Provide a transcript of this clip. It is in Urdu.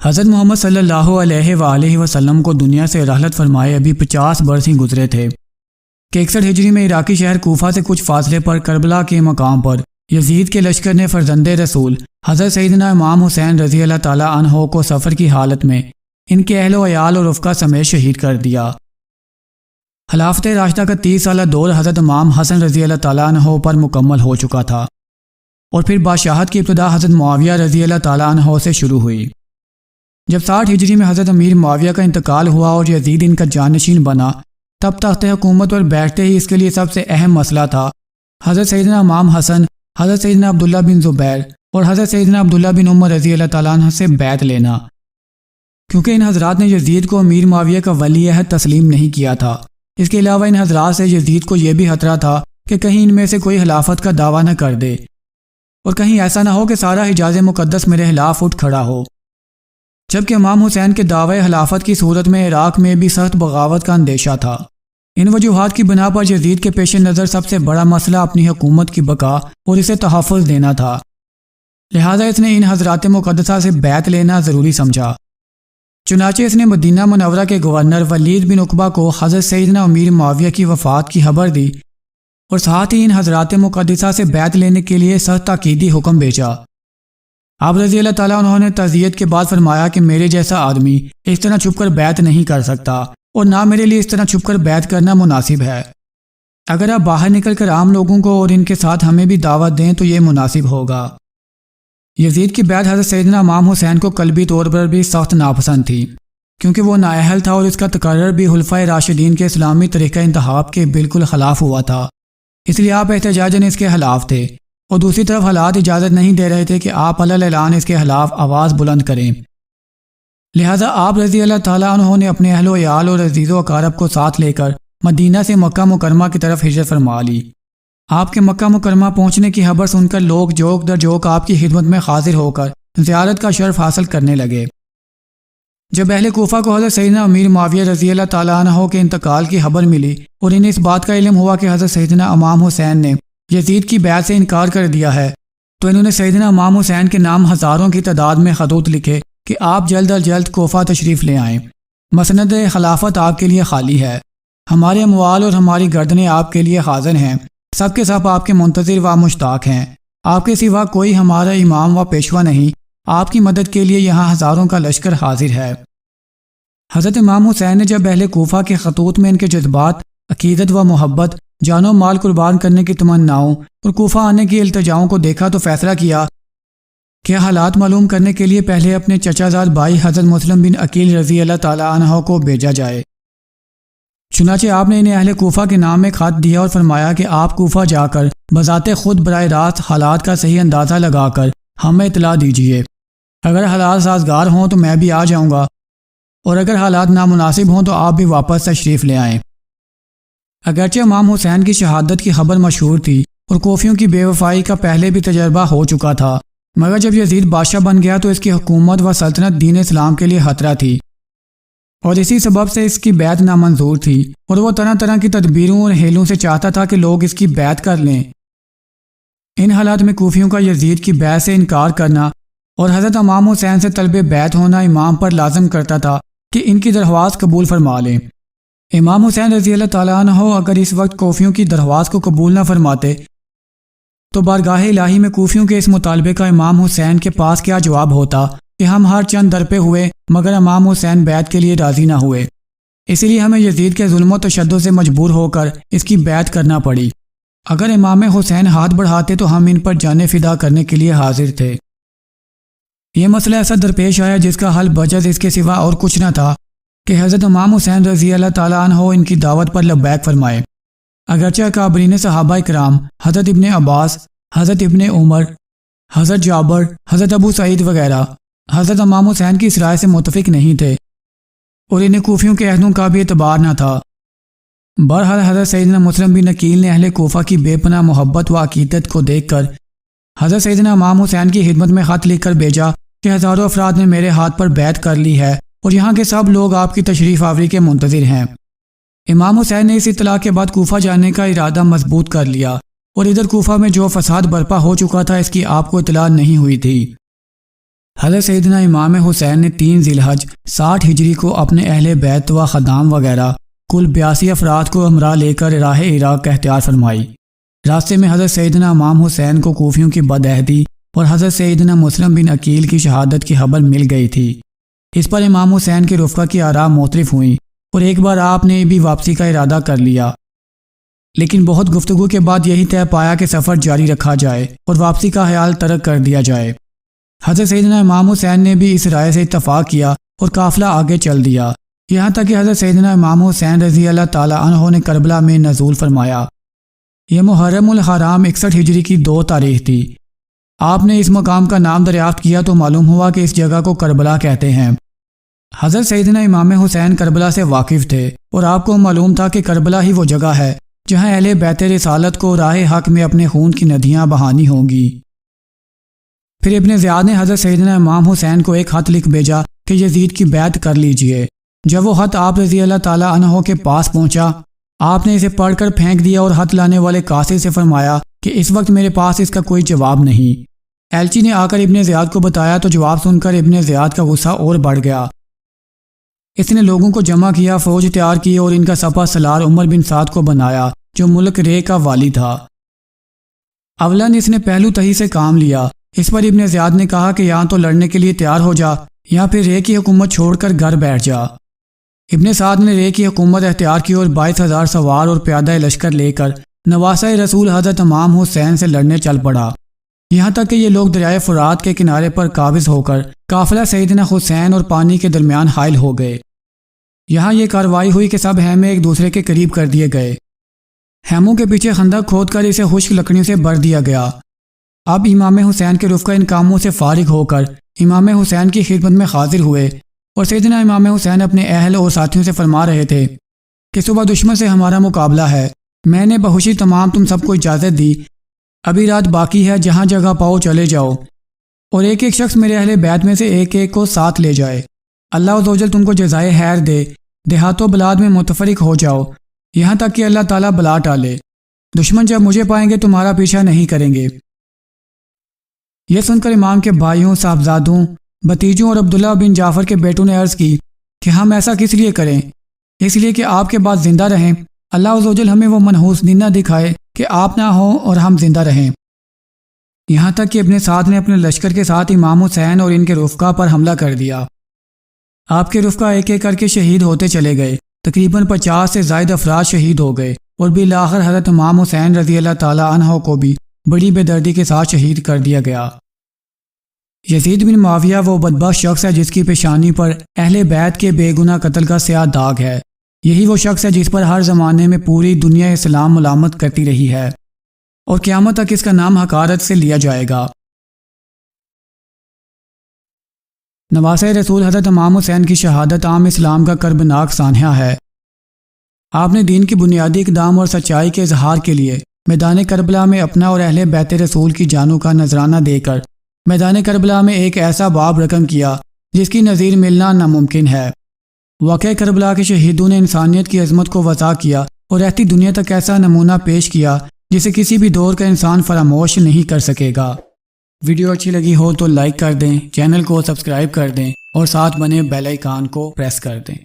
حضرت محمد صلی اللہ علیہ وآلہ وسلم کو دنیا سے رحلت فرمائے ابھی 50 برس ہی گزرے تھے کہ 61 ہجری میں عراقی شہر کوفہ سے کچھ فاصلے پر کربلا کے مقام پر یزید کے لشکر نے فرزند رسول حضرت سیدنا امام حسین رضی اللہ تعالی عنہ کو سفر کی حالت میں ان کے اہل و عیال اور رفقا سمیت شہید کر دیا۔ خلافت راشدہ کا 30 سالہ دور حضرت امام حسن رضی اللہ تعالی عنہ پر مکمل ہو چکا تھا اور پھر بادشاہت کی ابتدا حضرت معاویہ رضی اللہ تعالی عنہ سے شروع ہوئی۔ جب 60 ہجری میں حضرت امیر معاویہ کا انتقال ہوا اور یزید ان کا جانشین بنا، تب تخت حکومت پر بیٹھتے ہی اس کے لیے سب سے اہم مسئلہ تھا حضرت سیدنا امام حسن، حضرت سیدنا عبداللہ بن زبیر اور حضرت سیدنا عبداللہ بن عمر رضی اللہ تعالیٰ عنہ سے بیعت لینا، کیونکہ ان حضرات نے یزید کو امیر معاویہ کا ولی عہد تسلیم نہیں کیا تھا۔ اس کے علاوہ ان حضرات سے یزید کو یہ بھی خطرہ تھا کہ کہیں ان میں سے کوئی خلافت کا دعویٰ نہ کر دے اور کہیں ایسا نہ ہو کہ سارا حجاز مقدس میرے خلاف اٹھ کھڑا ہو، جبکہ امام حسین کے دعوے خلافت کی صورت میں عراق میں بھی سخت بغاوت کا اندیشہ تھا۔ ان وجوہات کی بنا پر یزید کے پیش نظر سب سے بڑا مسئلہ اپنی حکومت کی بقا اور اسے تحفظ دینا تھا، لہذا اس نے ان حضرات مقدسہ سے بیعت لینا ضروری سمجھا۔ چنانچہ اس نے مدینہ منورہ کے گورنر ولید بن عقبہ کو حضرت سیدنا امیر معاویہ کی وفات کی خبر دی اور ساتھ ہی ان حضرات مقدسہ سے بیعت لینے کے لیے سخت تاکیدی حکم بھیجا۔ آپ رضی اللہ تعالیٰ عنہ نے تعزیت کے بعد فرمایا کہ میرے جیسا آدمی اس طرح چھپ کر بیعت نہیں کر سکتا اور نہ میرے لیے اس طرح چھپ کر بیعت کرنا مناسب ہے۔ اگر آپ باہر نکل کر عام لوگوں کو اور ان کے ساتھ ہمیں بھی دعوت دیں تو یہ مناسب ہوگا۔ یزید کی بیعت حضرت سیدنا امام حسین کو قلبی طور پر بھی سخت ناپسند تھی، کیونکہ وہ نااہل تھا اور اس کا تقرر بھی خلفائے راشدین کے اسلامی طریقہ انتخاب کے بالکل خلاف ہوا تھا، اس لیے آپ احتجاجاً اس کے خلاف تھے، اور دوسری طرف حالات اجازت نہیں دے رہے تھے کہ آپ علی اعلان اس کے خلاف آواز بلند کریں۔ لہذا آپ رضی اللہ تعالیٰ عنہ نے اپنے اہل و عیال اور عزیز و اقارب کو ساتھ لے کر مدینہ سے مکہ مکرمہ کی طرف ہجرت فرما لی۔ آپ کے مکہ مکرمہ پہنچنے کی خبر سن کر لوگ جوک در جوک آپ کی خدمت میں حاضر ہو کر زیارت کا شرف حاصل کرنے لگے۔ جب اہل کوفہ کو حضرت سیدنا امیر معاویہ رضی اللہ تعالیٰ عنہ کے انتقال کی خبر ملی اور انہیں اس بات کا علم ہوا کہ حضرت سیدنا امام حسین نے یزید کی بیعت سے انکار کر دیا ہے، تو انہوں نے سیدنا امام حسین کے نام ہزاروں کی تعداد میں خطوط لکھے کہ آپ جلد از جلد کوفہ تشریف لے آئیں، مسند خلافت آپ کے لیے خالی ہے، ہمارے اموال اور ہماری گردنیں آپ کے لیے حاضر ہیں، سب کے سب آپ کے منتظر و مشتاق ہیں، آپ کے سوا کوئی ہمارا امام و پیشوا نہیں، آپ کی مدد کے لیے یہاں ہزاروں کا لشکر حاضر ہے۔ حضرت امام حسین نے جب اہل کوفہ کے خطوط میں ان کے جذبات، عقیدت و محبت، جان و مال قربان کرنے کی تمناؤں اور کوفہ آنے کی التجاؤں کو دیکھا تو فیصلہ کیا کہ حالات معلوم کرنے کے لیے پہلے اپنے چچا زاد بھائی حضرت مسلم بن عقیل رضی اللہ تعالیٰ عنہ کو بھیجا جائے۔ چنانچہ آپ نے انہیں اہل کوفہ کے نام میں خط دیا اور فرمایا کہ آپ کوفہ جا کر بذات خود براہ راست حالات کا صحیح اندازہ لگا کر ہمیں اطلاع دیجیے، اگر حالات سازگار ہوں تو میں بھی آ جاؤں گا اور اگر حالات نامناسب ہوں تو آپ بھی واپس تشریف لے آئیں۔ اگرچہ امام حسین کی شہادت کی خبر مشہور تھی اور کوفیوں کی بے وفائی کا پہلے بھی تجربہ ہو چکا تھا، مگر جب یزید بادشاہ بن گیا تو اس کی حکومت و سلطنت دین اسلام کے لیے خطرہ تھی اور اسی سبب سے اس کی بیعت نامنظور تھی، اور وہ طرح طرح کی تدبیروں اور ہیلوں سے چاہتا تھا کہ لوگ اس کی بیعت کر لیں۔ ان حالات میں کوفیوں کا یزید کی بیعت سے انکار کرنا اور حضرت امام حسین سے طلب بیعت ہونا امام پر لازم کرتا تھا کہ ان کی درخواست قبول فرما لیں۔ امام حسین رضی اللہ تعالیٰ عنہ اگر اس وقت کوفیوں کی درخواست کو قبول نہ فرماتے تو بارگاہ الہی میں کوفیوں کے اس مطالبے کا امام حسین کے پاس کیا جواب ہوتا کہ ہم ہر چند درپے ہوئے مگر امام حسین بیعت کے لیے راضی نہ ہوئے، اسی لیے ہمیں یزید کے ظلم و تشدد سے مجبور ہو کر اس کی بیعت کرنا پڑی۔ اگر امام حسین ہاتھ بڑھاتے تو ہم ان پر جانیں فدا کرنے کے لیے حاضر تھے۔ یہ مسئلہ ایسا درپیش آیا جس کا حل بجز اس کے سوا اور کچھ نہ تھا کہ حضرت امام حسین رضی اللہ تعالیٰ عنہ ان کی دعوت پر لبیک فرمائے۔ اگرچہ اکابرین صحابہ کرام حضرت ابن عباس، حضرت ابن عمر، حضرت جابر، حضرت ابو سعید وغیرہ حضرت امام حسین کی اس رائے سے متفق نہیں تھے اور انہیں کوفیوں کے عہدوں کا بھی اعتبار نہ تھا۔ بہرحال حضرت سیدنا مسلم بن عقیل نے اہل کوفہ کی بے پناہ محبت و عقیدت کو دیکھ کر حضرت سیدنا امام حسین کی خدمت میں خط لکھ کر بھیجا کہ ہزاروں افراد نے میرے ہاتھ پر بیعت کر لی ہے اور یہاں کے سب لوگ آپ کی تشریف آوری کے منتظر ہیں۔ امام حسین نے اس اطلاع کے بعد کوفہ جانے کا ارادہ مضبوط کر لیا اور ادھر کوفہ میں جو فساد برپا ہو چکا تھا اس کی آپ کو اطلاع نہیں ہوئی تھی۔ حضرت سیدنا امام حسین نے 3 ذی الحج 60 ہجری کو اپنے اہل بیت و خدام وغیرہ کل 82 افراد کو ہمراہ لے کر راہ عراق کا اختیار فرمائی۔ راستے میں حضرت سیدنا امام حسین کو کوفیوں کی بدعہدی اور حضرت سیدنا مسلم بن عقیل کی شہادت کی خبر مل گئی تھی۔ اس پر امام حسین کے رفقا کی آراء مختلف ہوئیں اور ایک بار آپ نے بھی واپسی کا ارادہ کر لیا، لیکن بہت گفتگو کے بعد یہی طے پایا کہ سفر جاری رکھا جائے اور واپسی کا خیال ترک کر دیا جائے۔ حضرت سیدنا امام حسین نے بھی اس رائے سے اتفاق کیا اور قافلہ آگے چل دیا، یہاں تک کہ حضرت سیدنا امام حسین رضی اللہ تعالی عنہ نے کربلا میں نزول فرمایا۔ یہ محرم الحرام 61 ہجری کی 2 تاریخ تھی۔ آپ نے اس مقام کا نام دریافت کیا تو معلوم ہوا کہ اس جگہ کو کربلا کہتے ہیں۔ حضرت سیدنا امام حسین کربلا سے واقف تھے اور آپ کو معلوم تھا کہ کربلا ہی وہ جگہ ہے جہاں اہل بیت رسالت کو راہ حق میں اپنے خون کی ندیاں بہانی ہوں گی۔ پھر ابن زیاد نے حضرت سیدنا امام حسین کو ایک خط لکھ بھیجا کہ یزید کی بیعت کر لیجئے۔ جب وہ خط آپ رضی اللہ تعالی عنہ کے پاس پہنچا، آپ نے اسے پڑھ کر پھینک دیا اور خط لانے والے قاصد سے فرمایا کہ اس وقت میرے پاس اس کا کوئی جواب نہیں۔ ایلچی نے آ کر ابن زیاد کو بتایا تو جواب سن کر ابن زیاد کا غصہ اور بڑھ گیا۔ اس نے لوگوں کو جمع کیا، فوج تیار کی اور ان کا سپہ سالار عمر بن سعد کو بنایا جو ملک رے کا والی تھا۔ اولاً اس نے پہلو تہی سے کام لیا۔ اس پر ابن زیاد نے کہا کہ یا تو لڑنے کے لیے تیار ہو جا یا پھر رے کی حکومت چھوڑ کر گھر بیٹھ جا۔ ابن سعد نے رے کی حکومت اختیار کی اور 22,000 سوار اور پیادہ لشکر لے کر نواسہ رسول حضرت امام حسین سے لڑنے چل پڑا، یہاں تک کہ یہ لوگ دریائے فرات کے کنارے پر قابض ہو کر قافلہ سیدنا حسین اور پانی کے درمیان حائل ہو گئے۔ یہاں یہ کارروائی ہوئی کہ سب خیمے ایک دوسرے کے قریب کر دیے گئے۔ خیموں کے پیچھے خندق کھود کر اسے خشک لکڑیوں سے بھر دیا گیا۔ اب امام حسین کے رفقا ان کاموں سے فارغ ہو کر امام حسین کی خدمت میں حاضر ہوئے اور سیدنا امام حسین اپنے اہل اور ساتھیوں سے فرما رہے تھے کہ صبح دشمن سے ہمارا مقابلہ ہے۔ میں نے بخوشی تمام تم سب کو اجازت دی، ابھی رات باقی ہے، جہاں جگہ پاؤ چلے جاؤ اور ایک ایک شخص میرے اہل بیت میں سے ایک ایک کو ساتھ لے جائے۔ اللہ عز و جل تم کو جزائے خیر دے۔ دیہات و بلاد میں متفرق ہو جاؤ یہاں تک کہ اللہ تعالیٰ بلا ٹالے۔ دشمن جب مجھے پائیں گے تمہارا پیچھا نہیں کریں گے۔ یہ سن کر امام کے بھائیوں، صاحبزادوں، بھتیجوں اور عبداللہ بن جعفر کے بیٹوں نے عرض کی کہ ہم ایسا کس لیے کریں؟ اس لیے کہ آپ کے بعد زندہ رہیں۔ اللہ عز و جل ہمیں وہ منحوس دن نہ دکھائے کہ آپ نہ ہوں اور ہم زندہ رہیں۔ یہاں تک کہ ابن سعد نے اپنے لشکر کے ساتھ امام حسین اور ان کے رفقا پر حملہ کر دیا۔ آپ کے رفقا ایک ایک کر کے شہید ہوتے چلے گئے، تقریباً 50 سے زائد افراد شہید ہو گئے اور بالآخر حضرت امام حسین رضی اللہ تعالی عنہ کو بھی بڑی بے دردی کے ساتھ شہید کر دیا گیا۔ یزید بن معاویہ وہ بدبخت شخص ہے جس کی پیشانی پر اہل بیت کے بے گناہ قتل کا سیاہ داغ ہے۔ یہی وہ شخص ہے جس پر ہر زمانے میں پوری دنیا اسلام ملامت کرتی رہی ہے اور قیامت تک اس کا نام حقارت سے لیا جائے گا۔ نواسہ رسول حضرت امام حسین کی شہادت عام اسلام کا کربناک سانحہ ہے۔ آپ نے دین کی بنیادی اقدام اور سچائی کے اظہار کے لیے میدان کربلا میں اپنا اور اہل بیت رسول کی جانوں کا نذرانہ دے کر میدان کربلا میں ایک ایسا باب رقم کیا جس کی نظیر ملنا ناممکن ہے۔ واقعہ کربلا کے شہیدوں نے انسانیت کی عظمت کو وضع کیا اور رہتی دنیا تک ایسا نمونہ پیش کیا جسے کسی بھی دور کا انسان فراموش نہیں کر سکے گا۔ ویڈیو اچھی لگی ہو تو لائک کر دیں، چینل کو سبسکرائب کر دیں اور ساتھ بنے بیل آئیکن کو پریس کر دیں۔